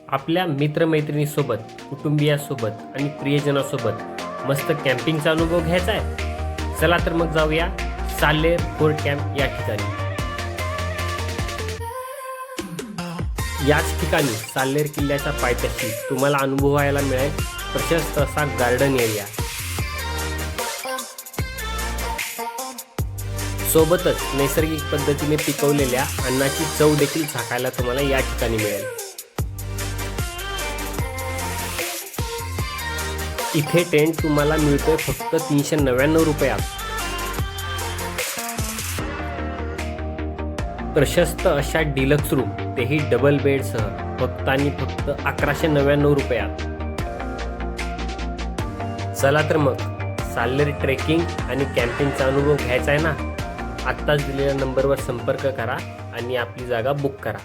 आपल्या मित्रमैत्रिणीसोबत, कुटुंबियासोबत आणि प्रियजनासोबत मस्त कॅम्पिंगचा अनुभव घ्यायचा आहे. चला तर मग जाऊया साल्हेर फोर्ट कॅम्प या ठिकाणी. याच ठिकाणी साल्हेर किल्ल्याच्या पायथ्याशी तुम्हाला अनुभवायला मिळेल प्रशस्त असा गार्डन एरिया. सोबतच नैसर्गिक पद्धतीने पिकवलेल्या अन्नाची चव देखील चाखायला तुम्हाला या ठिकाणी मिळेल. इथे टेंट तुम्हाला मिळतोय फक्त 399 रुपयात. प्रशस्त अशा डिलक्स रूम, तेही डबल बेडसह, फक्त आणि फक्त 1199 रुपयात. चला तर मग साल्हेर ट्रेकिंग आणि कॅम्पिंगचा अनुभव घ्यायचा आहे ना. आत्ताच दिलेल्या नंबरवर संपर्क करा आणि आपली जागा बुक करा.